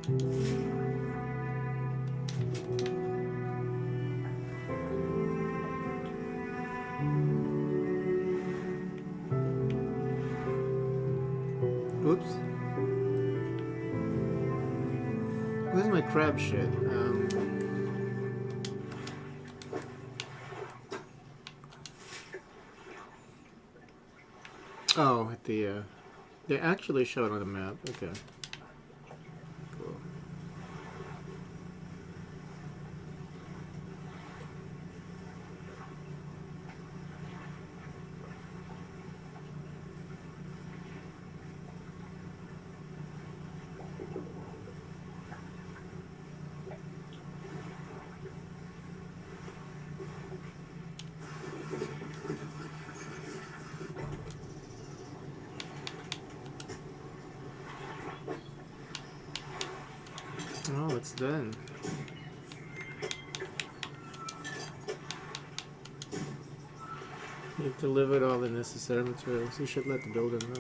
Oops. Where's my crab shit? Oh, at the, they actually show it on the map. Okay. Cool. Oh, it's done. You've delivered all the necessary materials. You should let the builder know.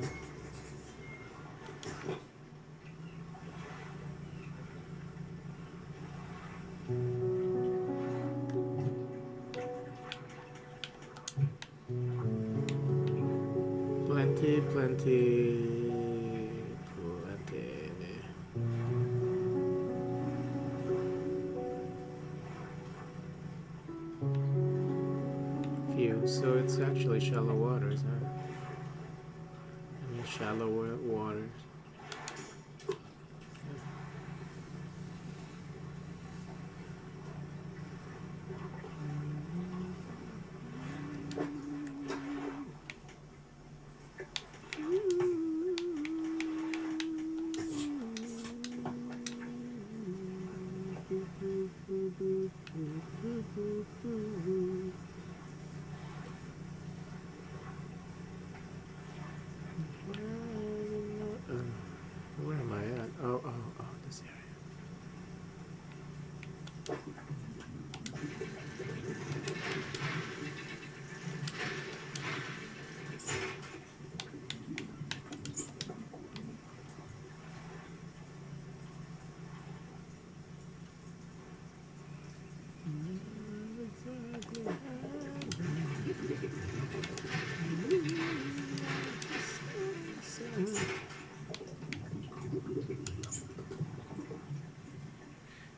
Plenty, plenty, plenty. Few, so it's actually shallow waters, huh? I mean, shallow waters. Where am I at? Oh, this area.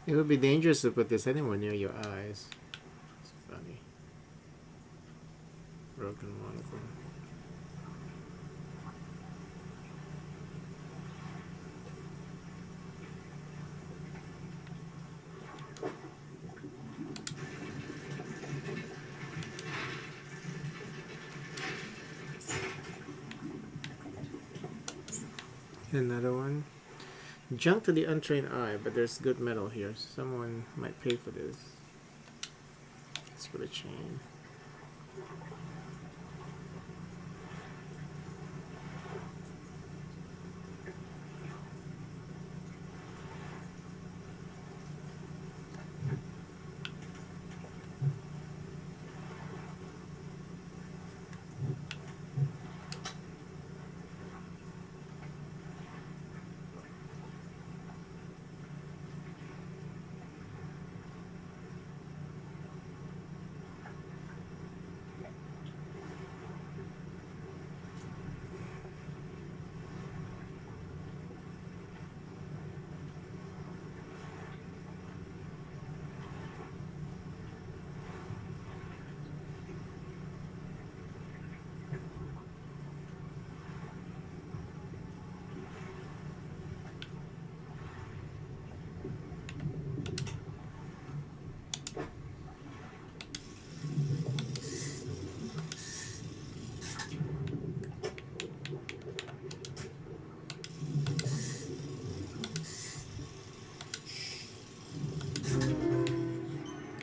It would be dangerous to put this anywhere near your eyes. It's funny. Broken monocle. Another one. Junk to the untrained eye, but there's good metal here. Someone might pay for this. It's for the chain.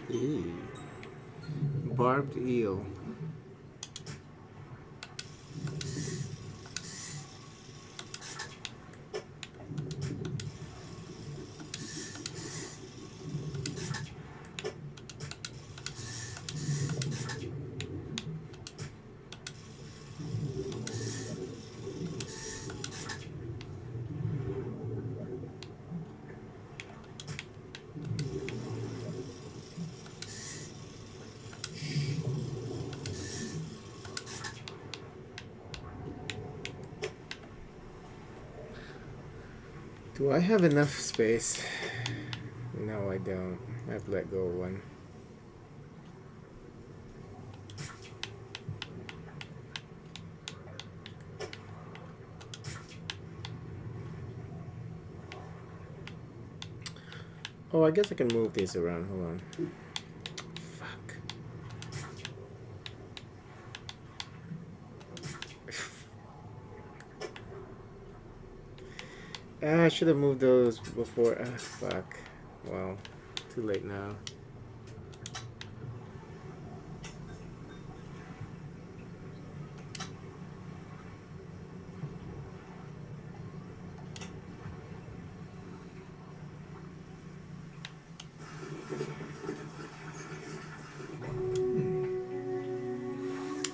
Eee. Barbed eel. Do I have enough space? No, I don't. I've let go of one. Oh, I guess I can move these around. Hold on. Fuck. I should have moved those before. Fuck. Well, too late now.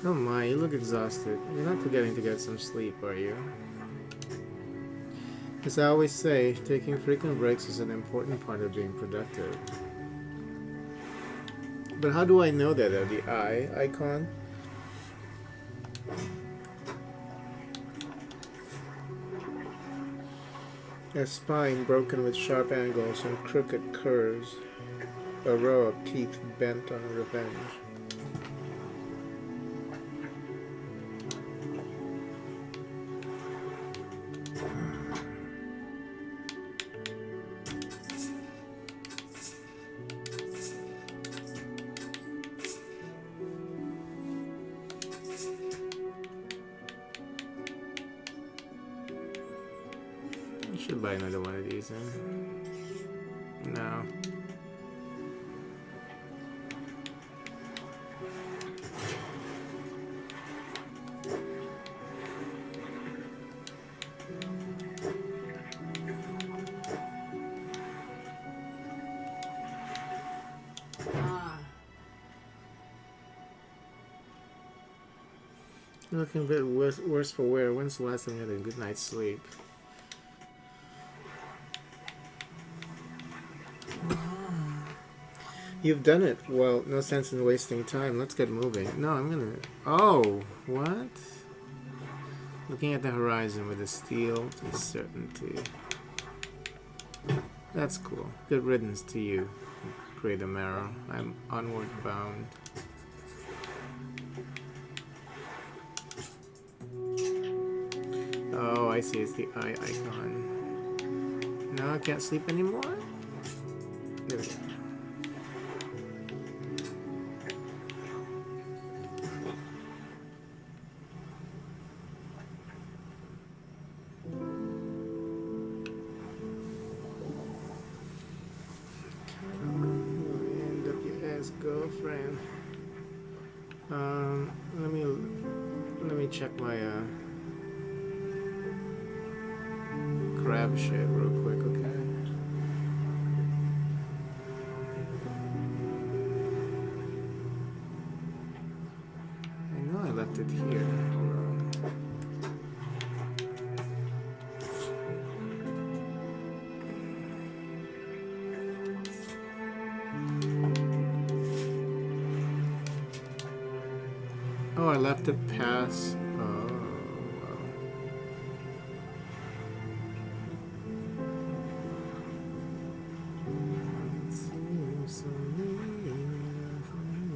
Oh my, you look exhausted. You're not forgetting to get some sleep, are you? As I always say, taking frequent breaks is an important part of being productive. But how do I know that? The eye icon? A spine broken with sharp angles and crooked curves. A row of teeth bent on revenge. I should buy another one of these, No. You're looking a bit worse for wear. When's the last time you had a good night's sleep? You've done it. Well, no sense in wasting time. Let's get moving. No, I'm gonna... Oh, what? Looking at the horizon with a steel to certainty. That's cool. Good riddance to you, Great Amaro. I'm onward bound. Oh, I see. It's the eye icon. No, I can't sleep anymore? There we go. Girlfriend. Let me check my crab shit real quick, okay? I know I left it here. Hold on. Oh, I left it past. Oh, well. It seems so near as I'm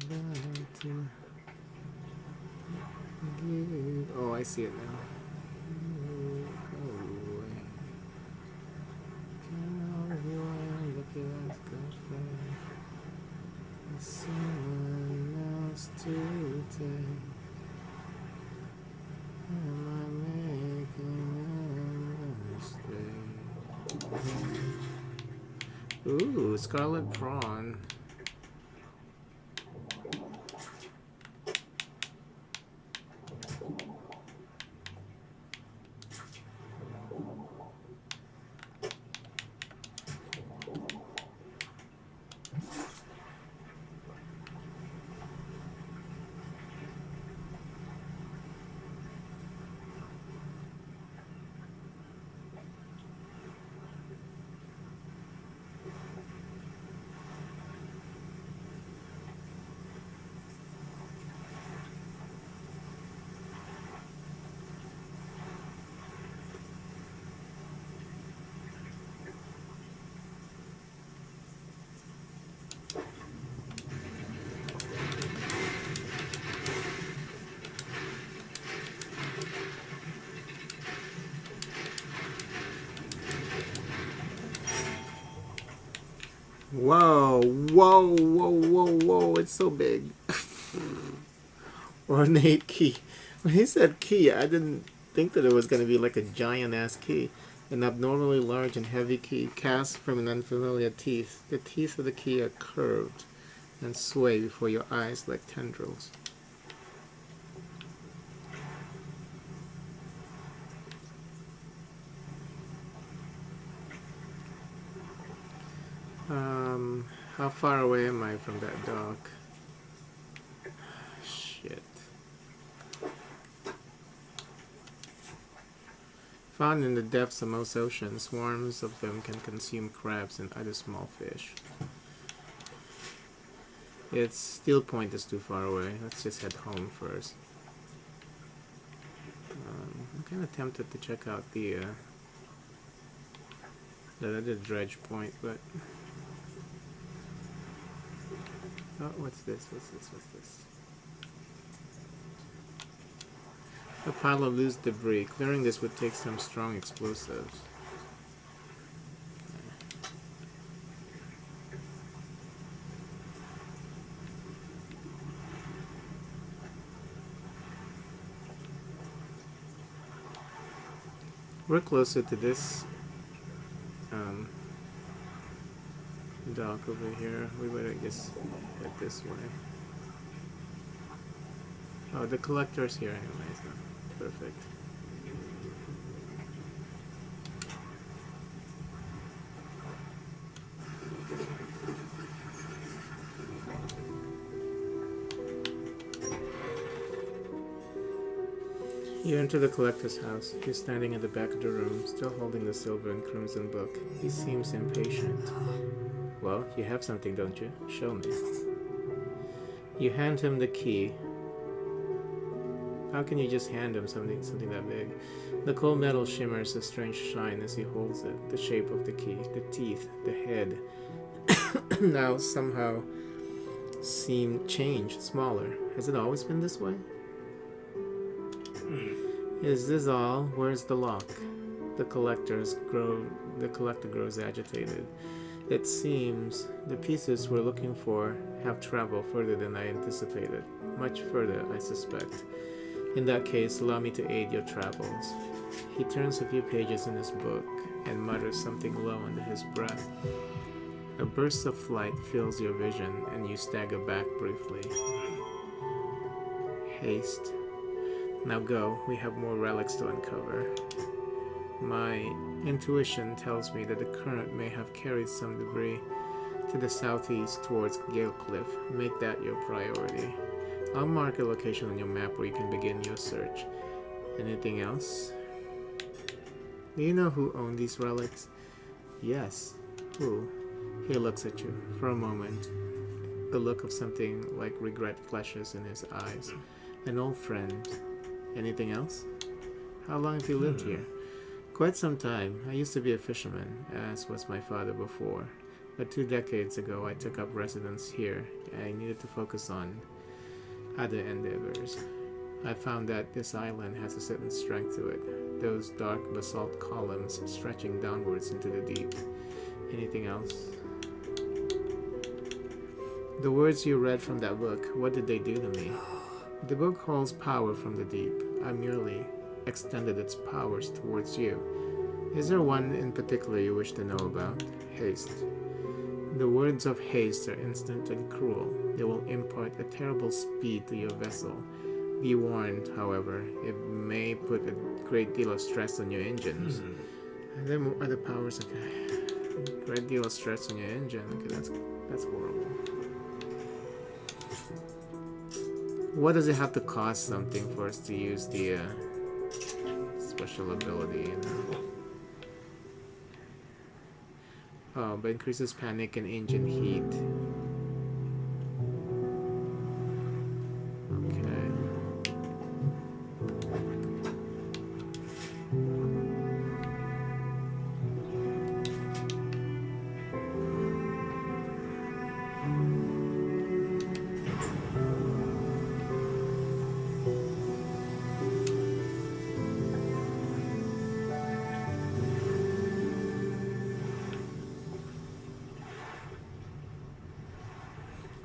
about to give. Oh, I see it now. Someone else to take. Am I making a mistake? Ooh, Scarlet Prawn. Whoa, whoa, whoa, whoa, whoa, it's so big. Ornate key. When he said key, I didn't think that it was going to be like a giant ass key. An abnormally large and heavy key cast from an unfamiliar teeth. The teeth of the key are curved and sway before your eyes like tendrils. How far away am I from that dock? Shit. Found in the depths of most oceans, swarms of them can consume crabs and other small fish. Its Steel Point is too far away. Let's just head home first. I'm kind of tempted to check out the other Dredge point, but oh, what's this? What's this? What's this? A pile of loose debris. Clearing this would take some strong explosives. We're closer to this dock over here. We better just head this way. Oh, the collector's here anyway, so perfect. You enter the collector's house. He's standing at the back of the room, still holding the silver and crimson book. He seems impatient. Well, you have something, don't you? Show me. You hand him the key. How can you just hand him something that big? The cold metal shimmers a strange shine as he holds it. The shape of the key, the teeth, the head, now somehow seem changed, smaller. Has it always been this way? Is this all? Where's the lock? The collector grows agitated. It seems the pieces we're looking for have traveled further than I anticipated. Much further, I suspect. In that case, allow me to aid your travels. He turns a few pages in his book and mutters something low under his breath. A burst of light fills your vision and you stagger back briefly. Haste. Now go, we have more relics to uncover. My intuition tells me that the current may have carried some debris to the southeast towards Gale Cliff. Make that your priority. I'll mark a location on your map where you can begin your search. Anything else? Do you know who owned these relics? Yes. Who? He looks at you. For a moment, the look of something like regret flashes in his eyes. An old friend. Anything else? How long have you lived here? Quite some time. I used to be a fisherman, as was my father before. But 2 decades ago, I took up residence here. I needed to focus on other endeavors. I found that this island has a certain strength to it. Those dark basalt columns stretching downwards into the deep. Anything else? The words you read from that book, what did they do to me? The book holds power from the deep. I merely extended its powers towards you. Is there one in particular you wish to know about? Haste. The words of haste are instant and cruel. They will impart a terrible speed to your vessel. Be warned, however, it may put a great deal of stress on your engines. Are there other powers? Okay. Great deal of stress on your engine. Okay, that's horrible. What does it have to cost something for us to use the special ability? Oh, but increases panic and engine heat.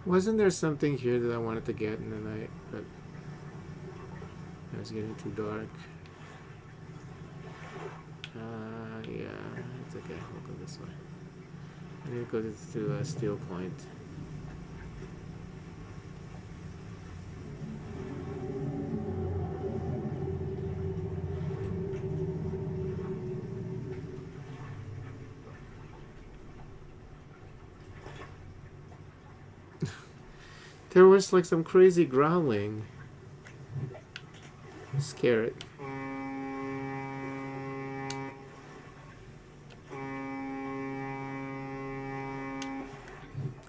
Wasn't there something here that I wanted to get in the night, but it was getting too dark. Yeah, it's okay. We'll go this way. I need to go to Steel Point. There was like some crazy growling. Scare it.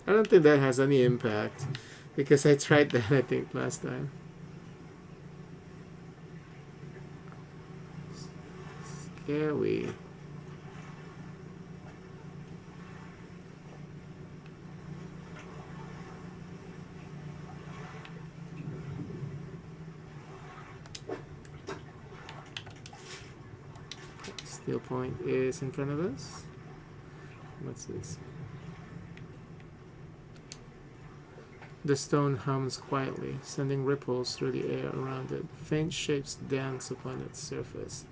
I don't think that has any impact because I tried that I think last time. Scary. Steel Point is in front of us. What's this? The stone hums quietly, sending ripples through the air around it. Faint shapes dance upon its surface,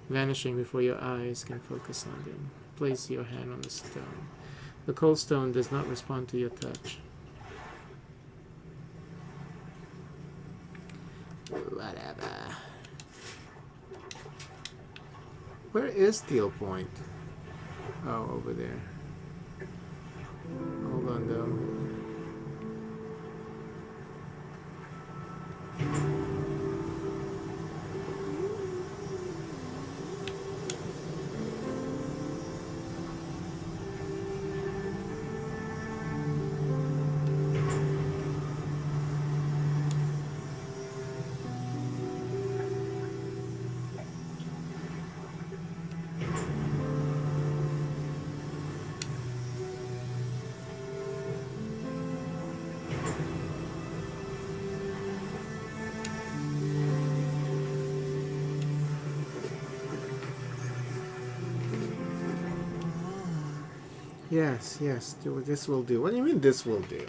vanishing before your eyes can focus on them. Place your hand on the stone. The cold stone does not respond to your touch. Whatever. Where is Steel Point? Oh, over there. Hold on though. Yes, yes, this will do. What do you mean this will do?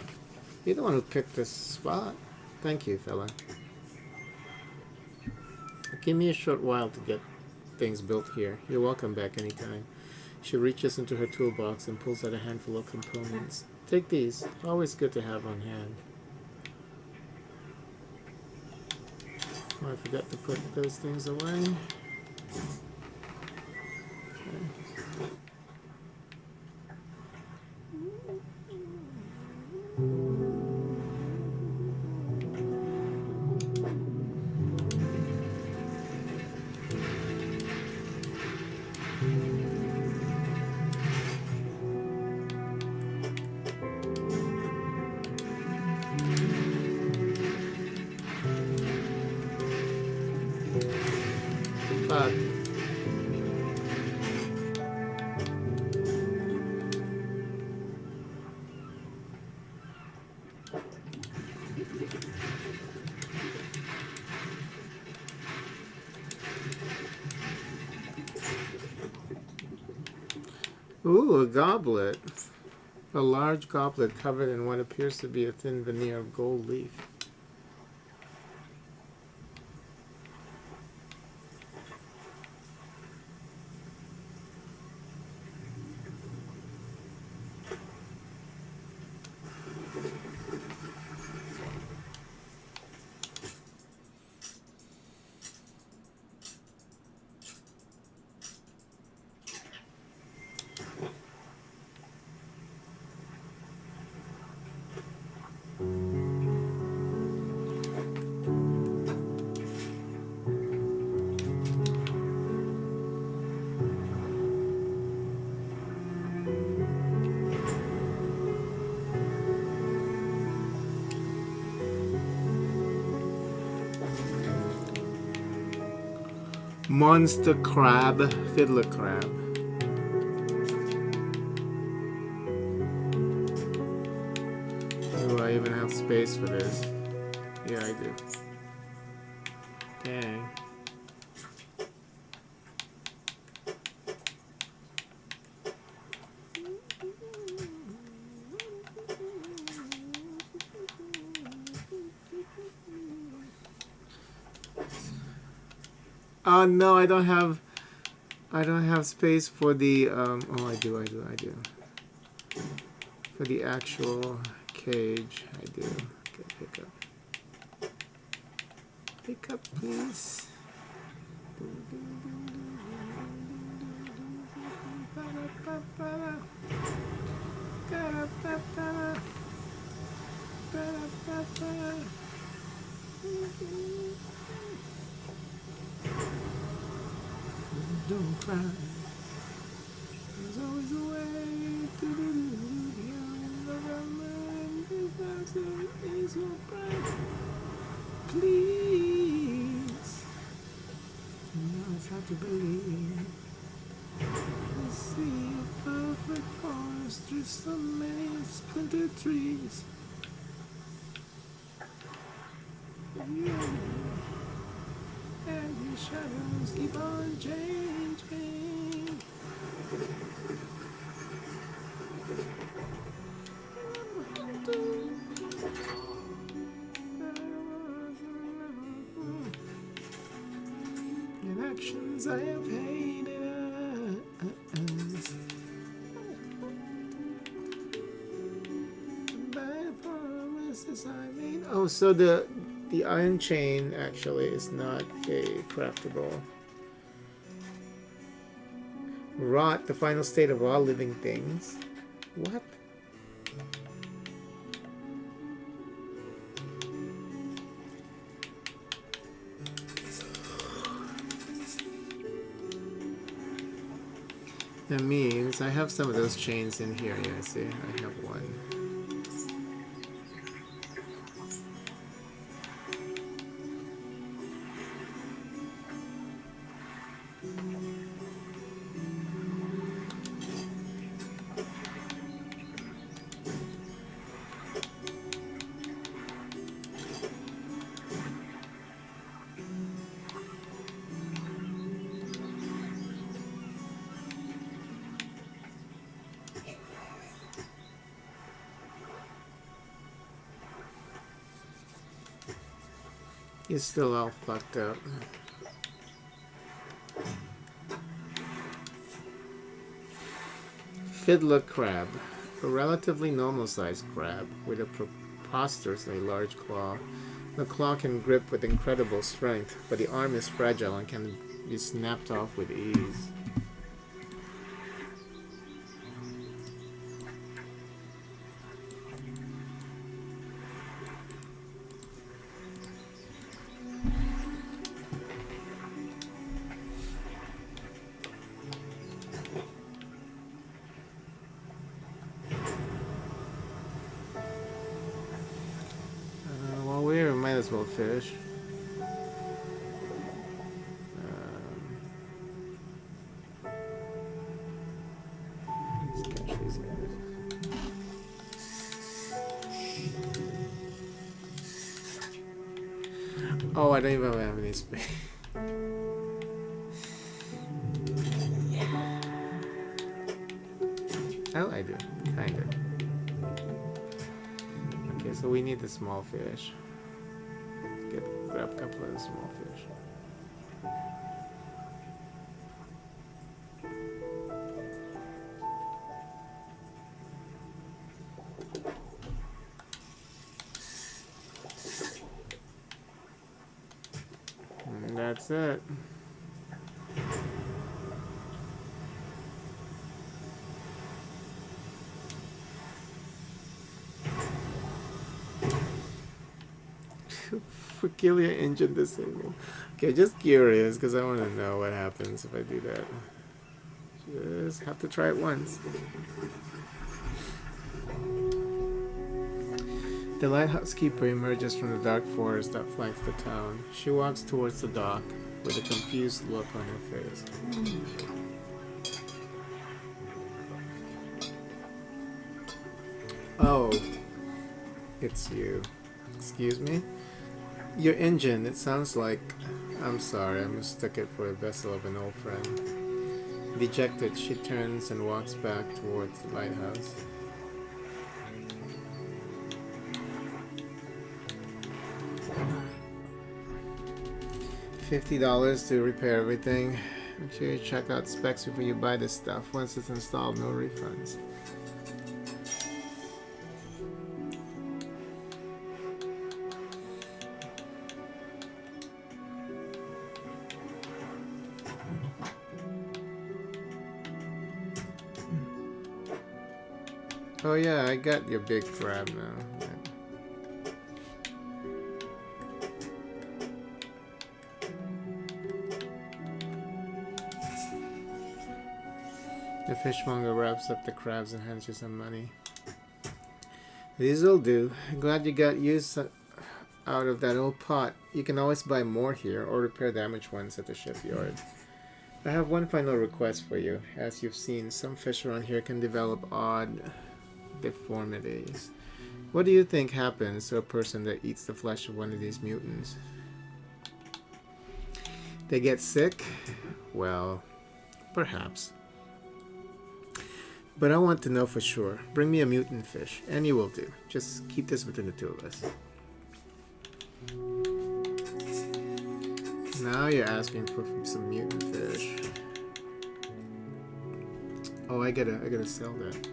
You're the one who picked this spot. Thank you, fella. Give me a short while to get things built here. You're welcome back anytime. She reaches into her toolbox and pulls out a handful of components. Take these. Always good to have on hand. Oh, I forgot to put those things away. Ooh, a goblet. A large goblet covered in what appears to be a thin veneer of gold leaf. Monster crab, fiddler crab. Do I even have space for this? Yeah, I do. Dang. Oh no, I don't have space for the oh I do. For the actual cage, I do. Okay, pick up. Pick up, please. Don't cry. There's always a way. Please. Now it's hard to believe. I see a perfect forest through so many splintered trees. Yeah. And the shadows keep on changing. In actions I have hated. By promises I made. Oh, so the iron chain actually is not a craftable. Rot, the final state of all living things. What? That means I have some of those chains in here. Yeah, see, I have one. It's still all fucked up. Fiddler crab. A relatively normal-sized crab with a preposterously large claw. The claw can grip with incredible strength, but the arm is fragile and can be snapped off with ease. Fish. Let's catch these guys. Oh, I don't even have any space. Oh, I do. Kinda. Okay, so we need the small fish. Grab a couple of the small fish. And that's it. Peculiar engine disabled. Okay, just curious because I want to know what happens if I do that. Just have to try it once. The lighthouse keeper emerges from the dark forest that flanks the town. She walks towards the dock with a confused look on her face. Oh, it's you. Excuse me? Your engine, it sounds like... I'm sorry, I mistook it for a vessel of an old friend. Dejected, she turns and walks back towards the lighthouse. $50 to repair everything. Make sure you check out specs before you buy this stuff. Once it's installed, no refunds. Oh yeah, I got your big crab now. The fishmonger wraps up the crabs and hands you some money. This'll do. Glad you got use out of that old pot. You can always buy more here or repair damaged ones at the shipyard. I have one final request for you. As you've seen, some fish around here can develop odd deformities. What do you think happens to a person that eats the flesh of one of these mutants? They get sick? Well, perhaps. But I want to know for sure. Bring me a mutant fish. Any will do. Just keep this between the two of us. Now you're asking for some mutant fish. Oh, I gotta sell that.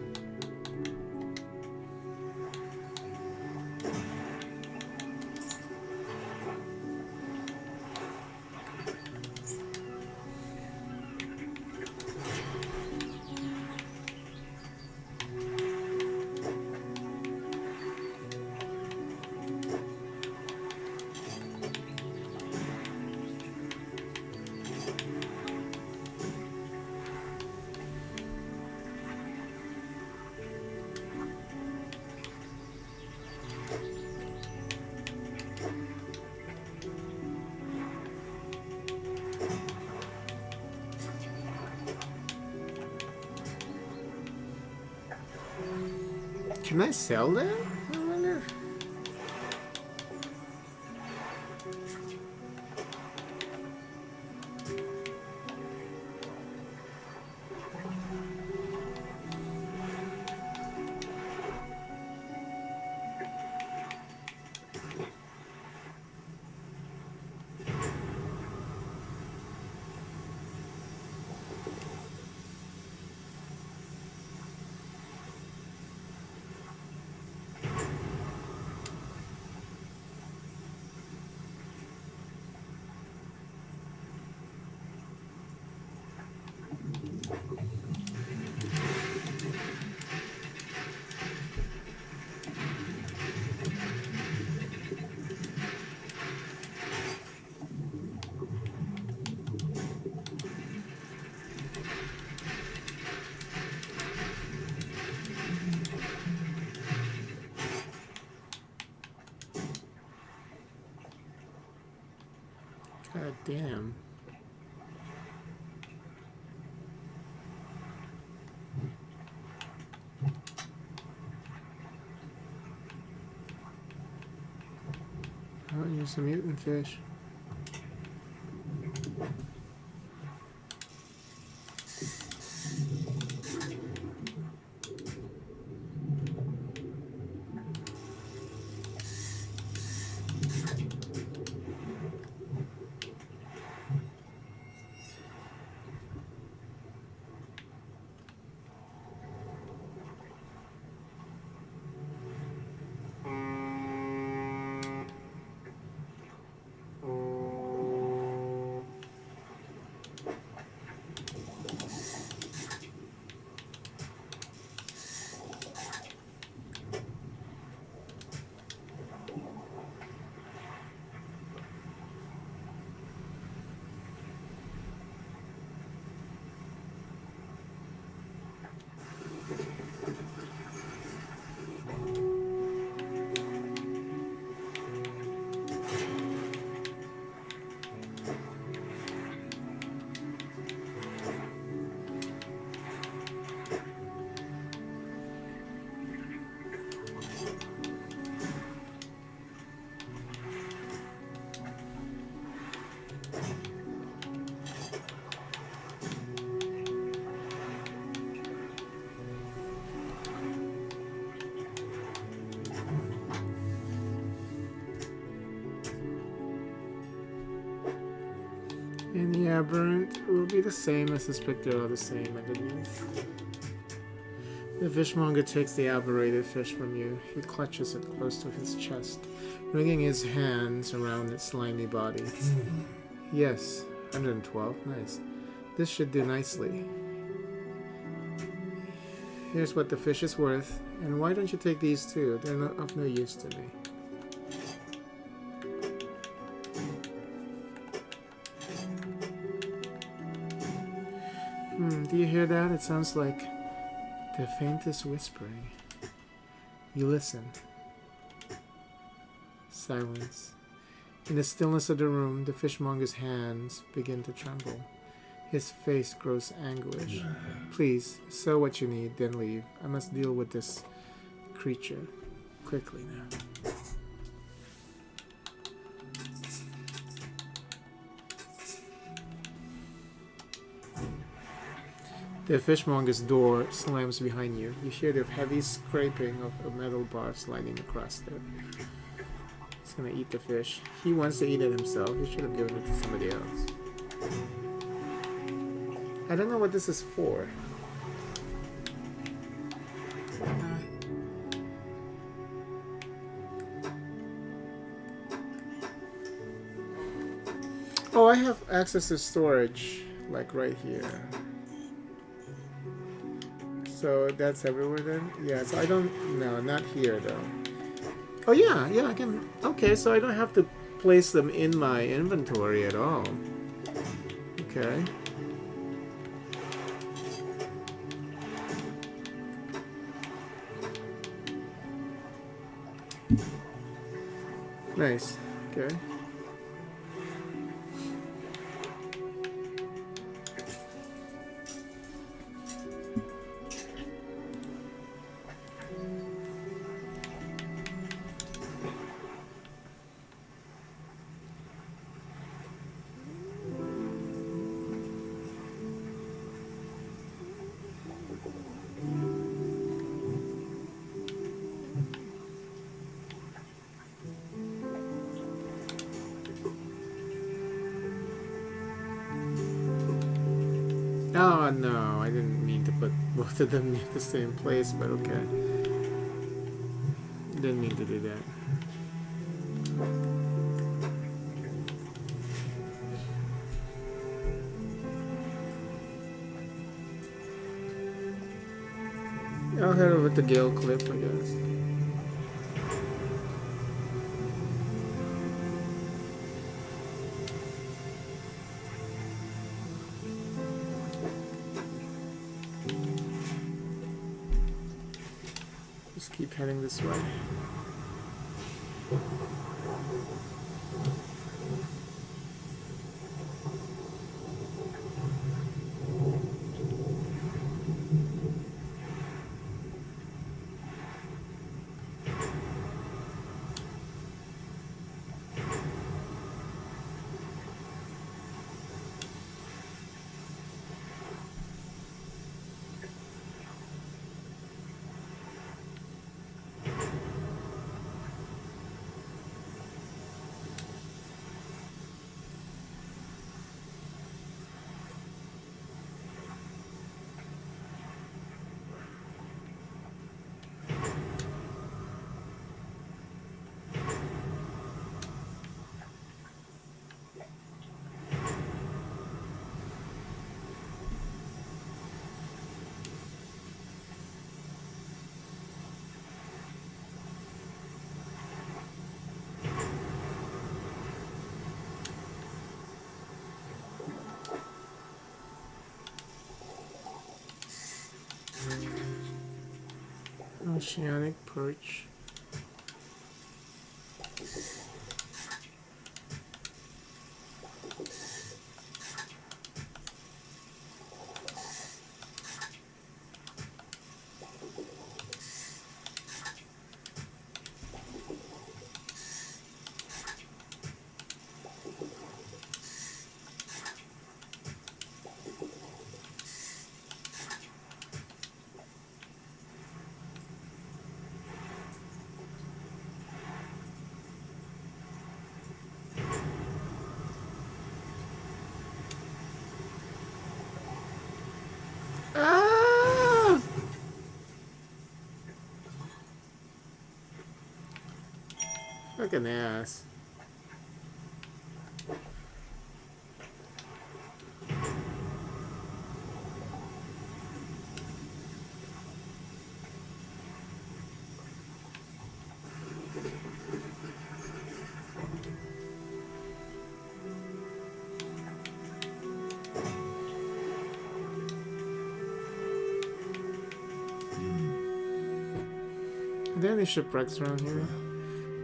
Can I sell that? I wonder. God damn. Oh, here's some mutant fish. aberrant will be the same as the spectre are the same underneath. The fishmonger takes the aberrated fish from you. He clutches it close to his chest, wringing his hands around its slimy body. Yes, 112. Nice. This should do nicely. Here's what the fish is worth. And why don't you take these too? They're not of no use to me. Do you hear that? It sounds like the faintest whispering. You listen. Silence. In the stillness of the room, the fishmonger's hands begin to tremble. His face grows anguish. Please, sell what you need, then leave. I must deal with this creature quickly now. The fishmonger's door slams behind you. You hear the heavy scraping of a metal bar sliding across there. He's gonna eat the fish. He wants to eat it himself. You should have given it to somebody else. I don't know what this is for. Oh, I have access to storage, like right here. So that's everywhere then? Yeah, so I don't... No, not here though. Oh yeah, I can... Okay, so I don't have to place them in my inventory at all. Okay. Nice. Okay. Oh no, I didn't mean to put both of them near the same place, but okay. Didn't mean to do that. I'll head over to Gale Cliff, I guess. Just keep heading this way. Oceanic perch. like an ass. Are there any shipwrecks around here?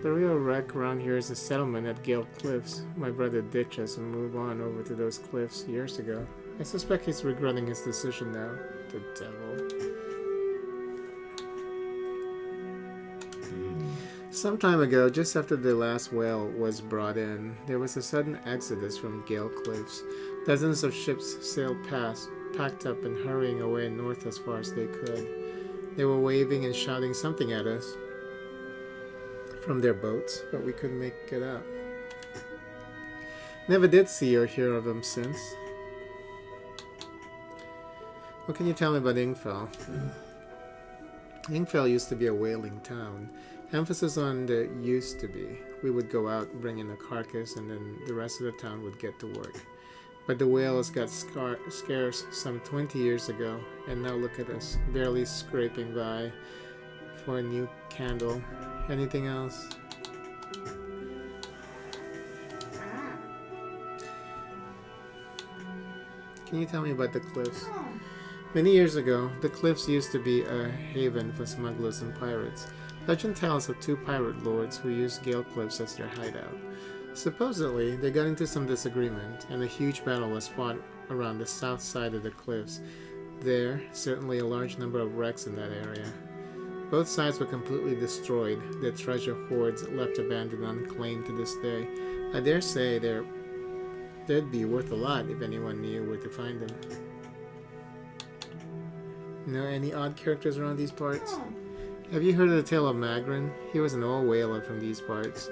The real wreck around here is a settlement at Gale Cliffs. My brother ditched us and moved on over to those cliffs years ago. I suspect he's regretting his decision now. The devil. Some time ago, just after the last whale was brought in, there was a sudden exodus from Gale Cliffs. Dozens of ships sailed past, packed up and hurrying away north as far as they could. They were waving and shouting something at us from their boats, but we couldn't make it out. Never did see or hear of them since. What can you tell me about Ingfell? Ingfell used to be a whaling town. Emphasis on the used to be. We would go out, bring in a carcass, and then the rest of the town would get to work. But the whales got scarce some 20 years ago, and now look at us, barely scraping by for a new candle. Anything else? Can you tell me about the cliffs? Many years ago, the cliffs used to be a haven for smugglers and pirates. Legend tells of two pirate lords who used Gale Cliffs as their hideout. Supposedly, they got into some disagreement, and a huge battle was fought around the south side of the cliffs. There, certainly a large number of wrecks in that area. Both sides were completely destroyed, their treasure hoards left abandoned and unclaimed to this day. I dare say they'd be worth a lot if anyone knew where to find them. You know any odd characters around these parts? Have you heard of the tale of Magrin? He was an old whaler from these parts.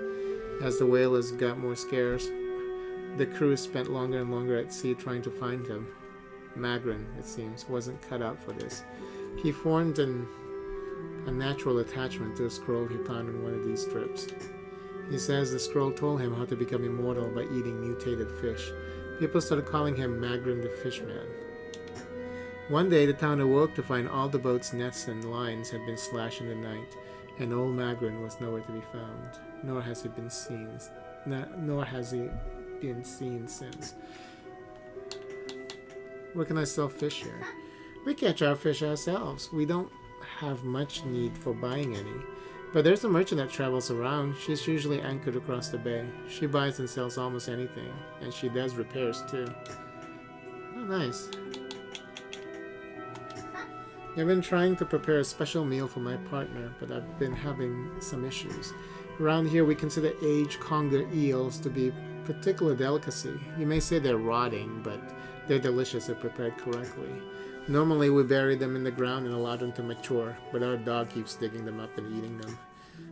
As the whalers got more scarce, the crew spent longer and longer at sea trying to find him. Magrin, it seems, wasn't cut out for this. He formed a natural attachment to a scroll he found on one of these trips. He says the scroll told him how to become immortal by eating mutated fish. People started calling him Magrin the Fishman. One day the town awoke to find all the boat's nets and lines had been slashed in the night, and old Magrin was nowhere to be found, nor has he been seen since. Where can I sell fish here? We catch our fish ourselves. We don't have much need for buying any. But there's a merchant that travels around. She's usually anchored across the bay. She buys and sells almost anything, and she does repairs too. Oh, nice. I've been trying to prepare a special meal for my partner, but I've been having some issues. Around here we consider aged conger eels to be a particular delicacy. You may say they're rotting, but they're delicious if prepared correctly. Normally we bury them in the ground and allow them to mature, but our dog keeps digging them up and eating them.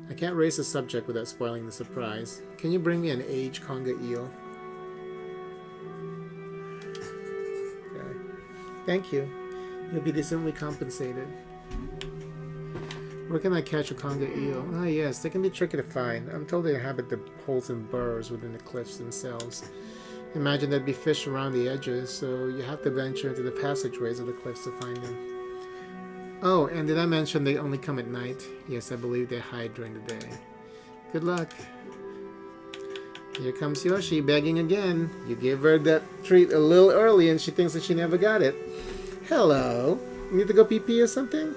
I can't raise the subject without spoiling the surprise. Can you bring me an aged conger eel? Okay. Thank you. You'll be decently compensated. Where can I catch a conger eel? Ah, yes, they can be tricky to find. I'm told they inhabit the holes and burrows within the cliffs themselves. Imagine there'd be fish around the edges, so you have to venture into the passageways of the cliffs to find them. Oh, and did I mention they only come at night? Yes, I believe they hide during the day. Good luck. Here comes Yoshi begging again. You gave her that treat a little early and she thinks that she never got it. Hello. You need to go pee-pee or something?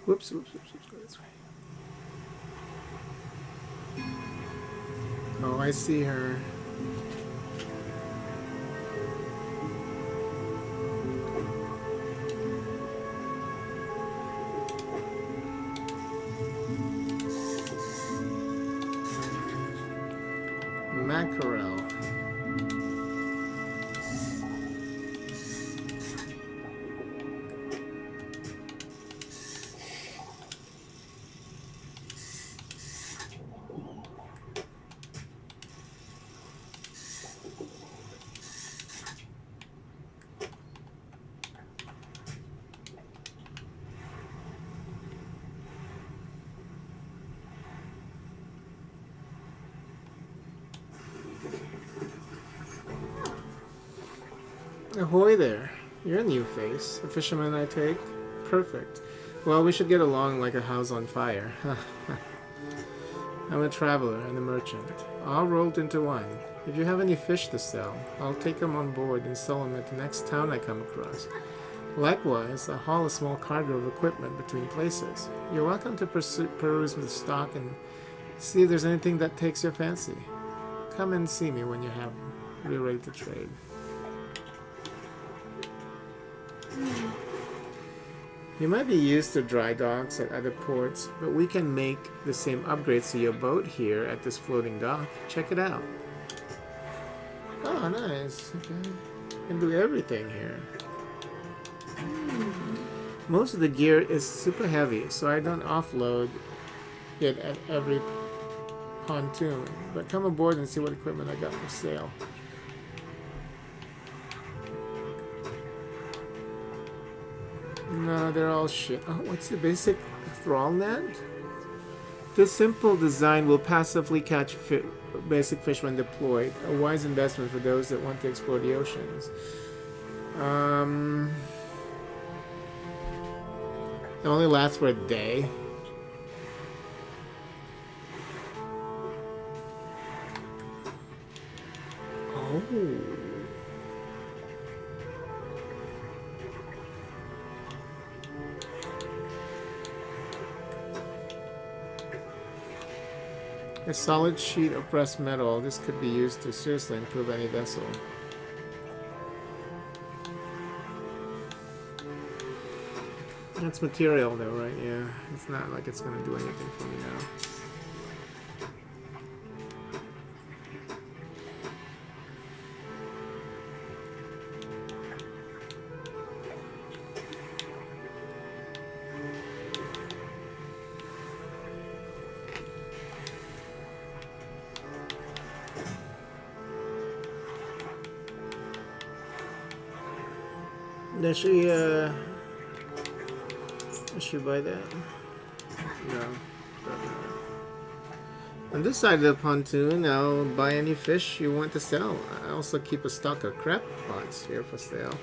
Whoops, whoops, whoops, whoops, go this way. Oh, I see her. Mackerel. Ahoy there. You're a new face. A fisherman, I take? Perfect. Well, we should get along like a house on fire. I'm a traveler and a merchant, all rolled into one. If you have any fish to sell, I'll take them on board and sell them at the next town I come across. Likewise, I'll haul a small cargo of equipment between places. You're welcome to peruse the stock and see if there's anything that takes your fancy. Come and see me when you're ready to trade. You might be used to dry docks at other ports, but we can make the same upgrades to your boat here at this floating dock. Check it out. Oh, nice. Okay. You can do everything here. Most of the gear is super heavy, so I don't offload it at every pontoon. But come aboard and see what equipment I got for sale. No, they're all shit. Oh, what's the basic thrall net? This simple design will passively catch basic fish when deployed. A wise investment for those that want to explore the oceans. It only lasts for a day. Oh. A solid sheet of pressed metal. This could be used to seriously improve any vessel. That's material though, right? Yeah. It's not like it's going to do anything for me now. Does she buy that? No. On this side of the pontoon, I'll buy any fish you want to sell. I also keep a stock of crab pots here for sale.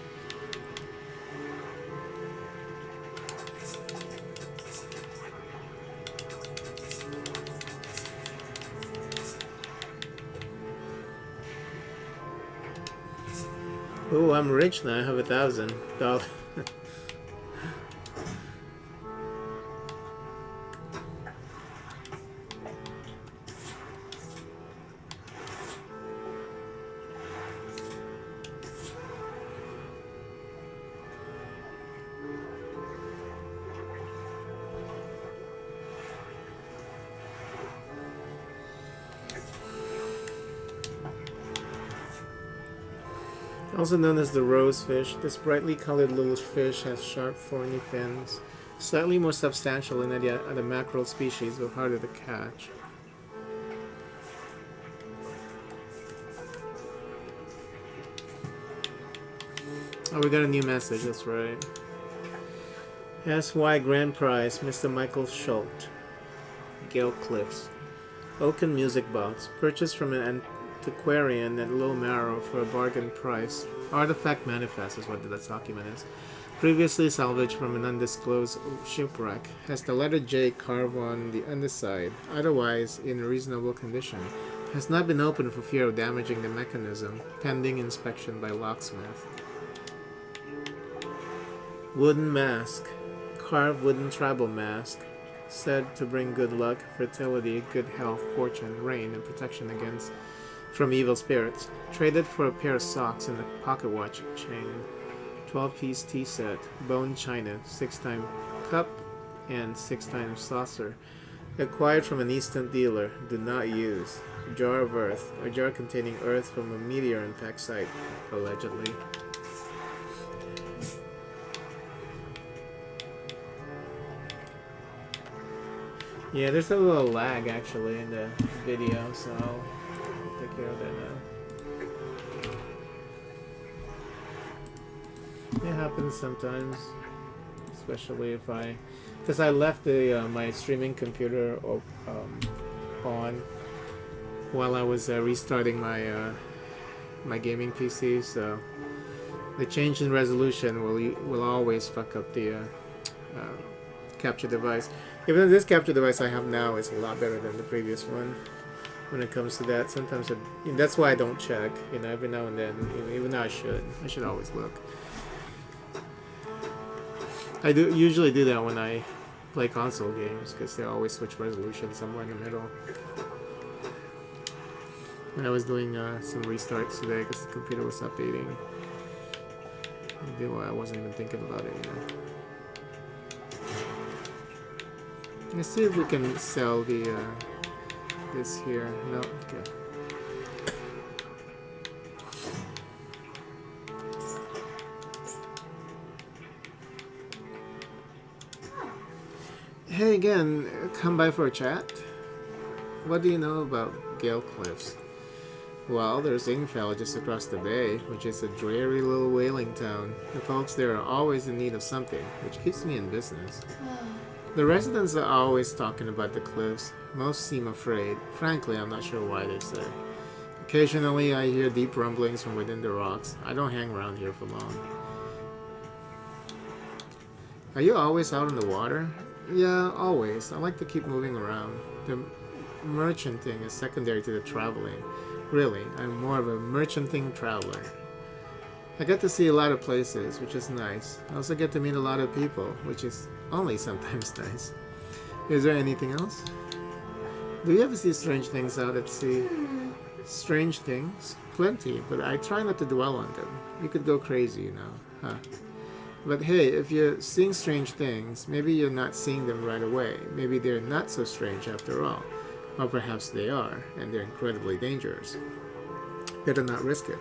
Oh, I'm rich now. I have $1,000. Also known as the rosefish, this brightly colored little fish has sharp, thorny fins, slightly more substantial than the other mackerel species, but harder to catch. Oh, we got a new message, that's right. S.Y. Grand Prize, Mr. Michael Schultz, Gale Cliffs. Oaken music box, purchased from an antiquarian at Low Marrow for a bargain price. Artifact manifest is what the document is. Previously salvaged from an undisclosed shipwreck. Has the letter J carved on the underside, otherwise in reasonable condition. Has not been opened for fear of damaging the mechanism, pending inspection by locksmith. Wooden mask. carved wooden tribal mask, said to bring good luck, fertility, good health, fortune, rain, and protection against from evil spirits. Traded for a pair of socks and a pocket watch chain. 12-piece tea set, bone china, 6-time cup, and 6-time saucer. Acquired from an Eastern dealer. Do not use. Jar of earth, a jar containing earth from a meteor impact site, allegedly. Yeah, there's a little lag actually in the video, so I'll take care of that now. It happens sometimes, especially if because I left the my streaming computer on while I was restarting my gaming PC, so the change in resolution will always fuck up the capture device. Even though this capture device I have now is a lot better than the previous one when it comes to that. Sometimes that's why I don't check, every now and then. Even though I should always look. I usually do that when I play console games because they always switch resolution somewhere in the middle. When I was doing some restarts today because the computer was updating, I wasn't even thinking about it. Let's see if we can sell the this here. No, okay. Hey again, come by for a chat. What do you know about Gale Cliffs? Well, there's Ingfell just across the bay, which is a dreary little whaling town. The folks there are always in need of something, which keeps me in business. The residents are always talking about the cliffs. Most seem afraid. Frankly, I'm not sure why they say. Occasionally, I hear deep rumblings from within the rocks. I don't hang around here for long. Are you always out on the water? Yeah, always. I like to keep moving around. The merchanting is secondary to the traveling. Really, I'm more of a merchanting traveler. I get to see a lot of places, which is nice. I also get to meet a lot of people, which is only sometimes nice. Is there anything else? Do you ever see strange things out at sea? Strange things? Plenty, but I try not to dwell on them. You could go crazy, huh? But hey, if you're seeing strange things, maybe you're not seeing them right away. Maybe they're not so strange after all. Or perhaps they are, and they're incredibly dangerous. Better not risk it.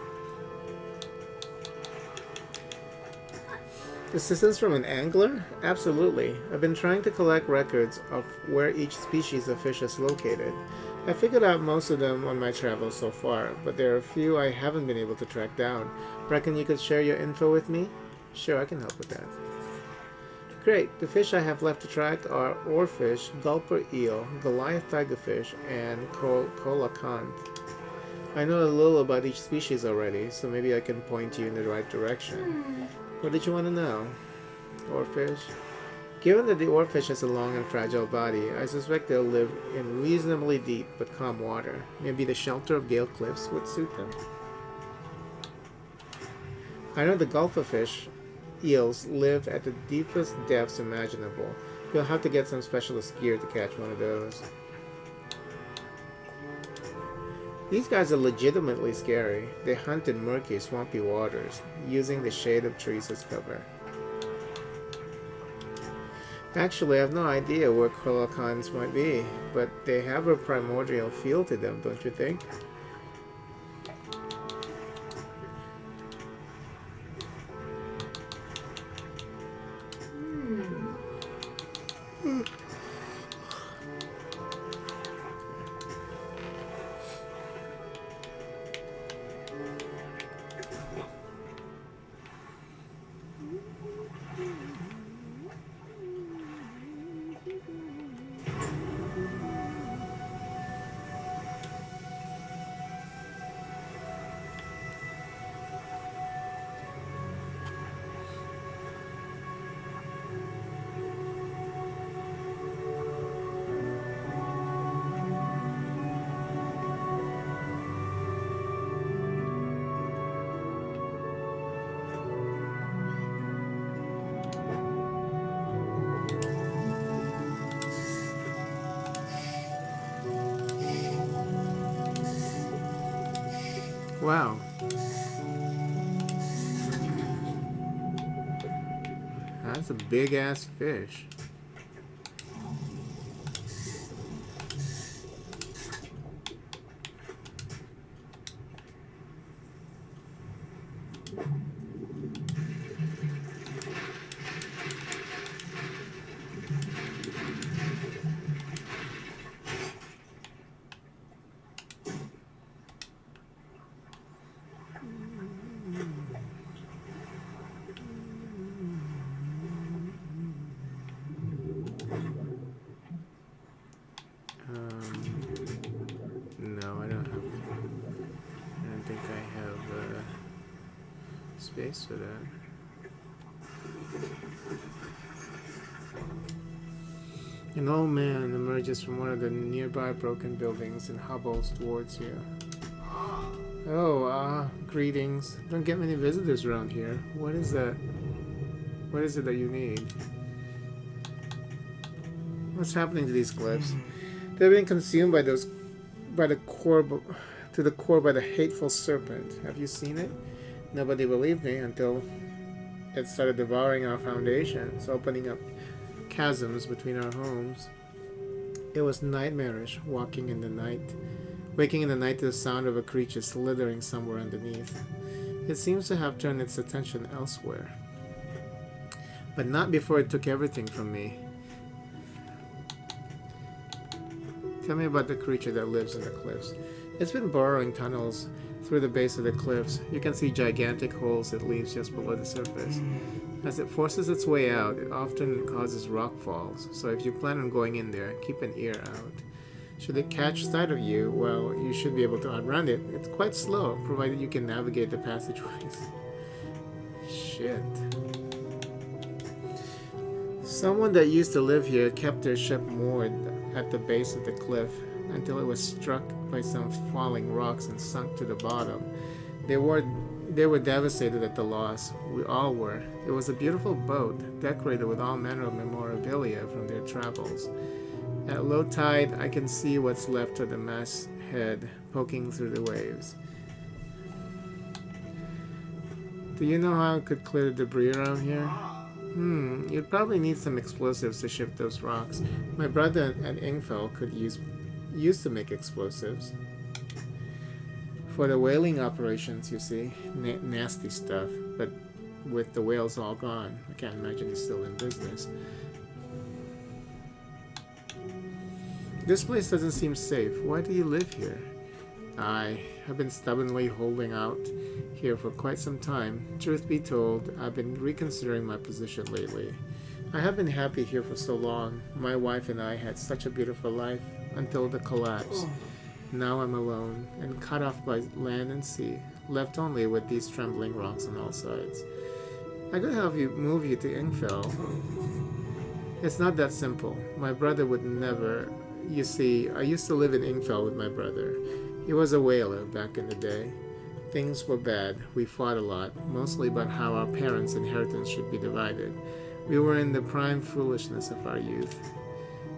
Assistance from an angler? Absolutely. I've been trying to collect records of where each species of fish is located. I figured out most of them on my travels so far, but there are a few I haven't been able to track down. Reckon you could share your info with me? Sure, I can help with that. Great. The fish I have left to track are oarfish, gulper eel, Goliath tigerfish, and coelacanth. I know a little about each species already, so maybe I can point you in the right direction. What did you want to know? Oarfish? Given that the oarfish has a long and fragile body, I suspect they'll live in reasonably deep but calm water. Maybe the shelter of Gale Cliffs would suit them. I know the gulperfish eels live at the deepest depths imaginable. You'll have to get some specialist gear to catch one of those. These guys are legitimately scary. They hunt in murky, swampy waters, using the shade of trees as cover. Actually, I have no idea where coelacanths might be, but they have a primordial feel to them, don't you think? Wow. That's a big ass fish. No, I don't have. I don't think I have space for that. An old man emerges from one of the nearby broken buildings and hobbles towards you. Oh, greetings. Don't get many visitors around here. What is that? What is it that you need? What's happening to these cliffs? They've been consumed by the core, to the core by the hateful serpent. Have you seen it? Nobody believed me until it started devouring our foundations, opening up chasms between our homes. It was nightmarish, waking in the night to the sound of a creature slithering somewhere underneath. It seems to have turned its attention elsewhere. But not before it took everything from me. Tell me about the creature that lives in the cliffs. It's been burrowing tunnels through the base of the cliffs. You can see gigantic holes it leaves just below the surface. As it forces its way out, it often causes rock falls, so if you plan on going in there, keep an ear out. Should it catch sight of you, well, you should be able to outrun it. It's quite slow, provided you can navigate the passageways. Shit. Someone that used to live here kept their ship moored at the base of the cliff until it was struck by some falling rocks and sunk to the bottom. They were devastated at the loss. We all were. It was a beautiful boat, decorated with all manner of memorabilia from their travels. At low tide, I can see what's left of the masthead poking through the waves. Do you know how I could clear the debris around here? You'd probably need some explosives to shift those rocks. My brother at Ingfell used to make explosives. For the whaling operations, you see. Nasty stuff. But with the whales all gone, I can't imagine he's still in business. This place doesn't seem safe. Why do you live here? I have been stubbornly holding out here for quite some time. Truth be told, I've been reconsidering my position lately. I have been happy here for so long. My wife and I had such a beautiful life until the collapse. Now I'm alone and cut off by land and sea, left only with these trembling rocks on all sides. I could have you move you to Ingfell. It's not that simple. My brother would never. You see, I used to live in Ingfell with my brother. He was a whaler back in the day. Things were bad. We fought a lot, mostly about how our parents' inheritance should be divided. We were in the prime foolishness of our youth.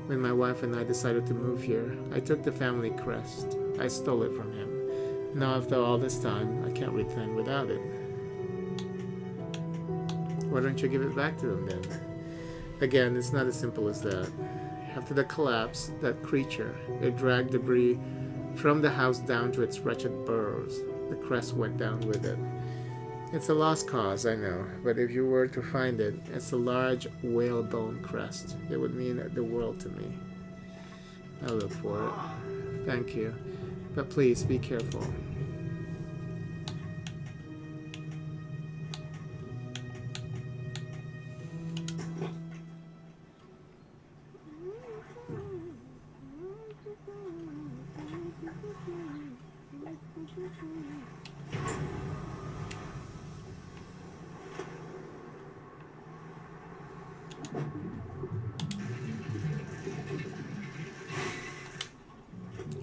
When my wife and I decided to move here, I took the family crest. I stole it from him. Now after all this time, I can't return without it. Why don't you give it back to him then? Again, it's not as simple as that. After the collapse, that creature, it dragged debris from the house down to its wretched burrows. The crest went down with it. It's a lost cause, I know, but if you were to find it, it's a large whalebone crest. It would mean the world to me. I'll look for it. Thank you. But please, be careful.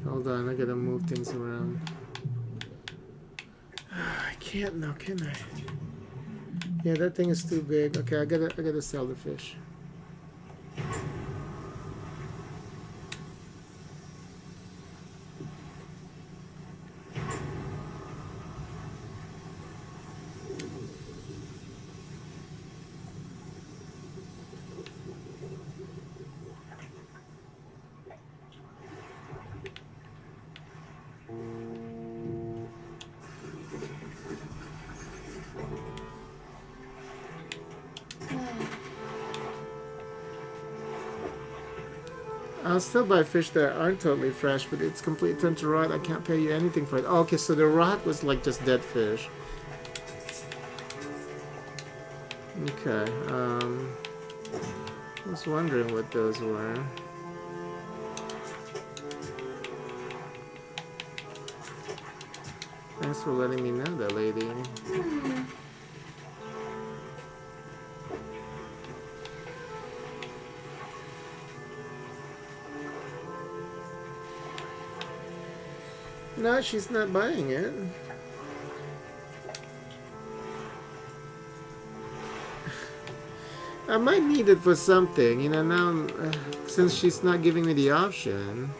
Hold on, I gotta move things around. I can't now, can I? Yeah, that thing is too big. Okay, I gotta sell the fish. I'll still buy fish that aren't totally fresh, but it's completely turned to rot. I can't pay you anything for it. Oh, okay, so the rot was like just dead fish. Okay, I was wondering what those were. Thanks for letting me know that, lady. No, she's not buying it. I might need it for something, you know, now, since she's not giving me the option.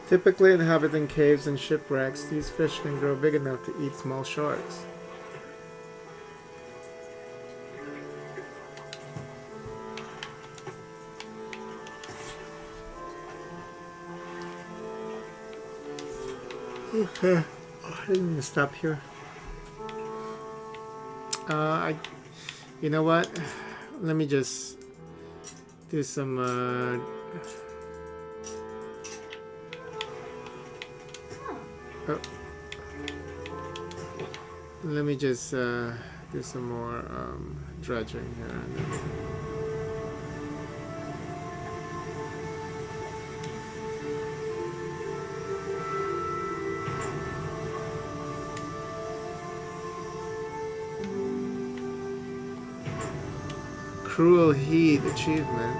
Typically inhabiting caves and shipwrecks, these fish can grow big enough to eat small sharks. Okay, I'm gonna stop here. You know what? Let me just do some, oh. Let me just, do some more, dredging here. Cruel Heat achievement.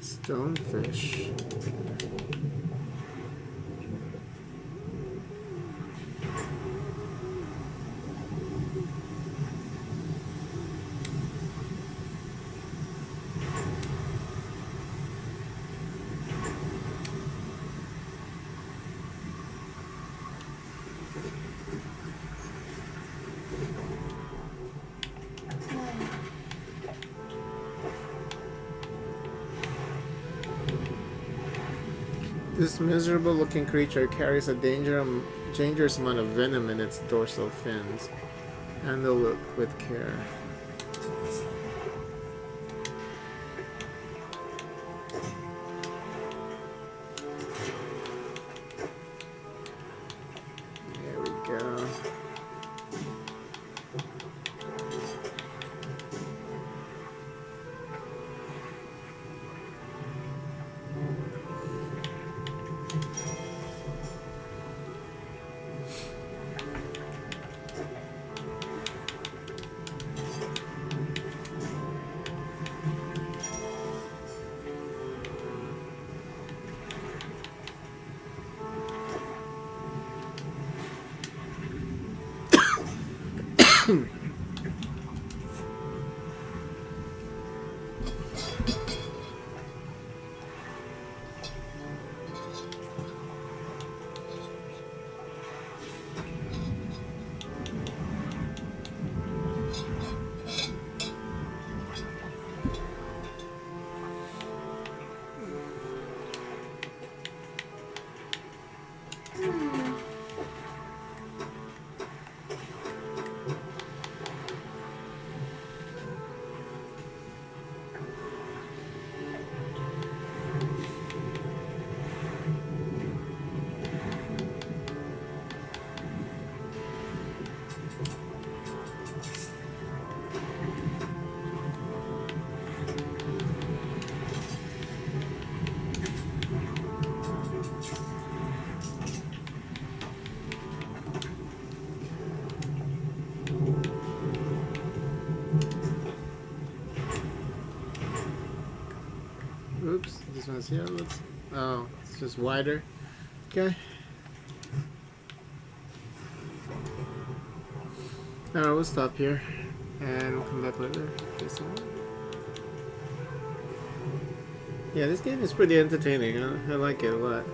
Stonefish. This miserable-looking creature carries a dangerous amount of venom in its dorsal fins. Handle it with care. There we go. Oops, this one's here. Let's. Oh, it's just wider. Okay. Alright, we'll stop here. And we'll come back later. Yeah, this game is pretty entertaining. I like it a lot.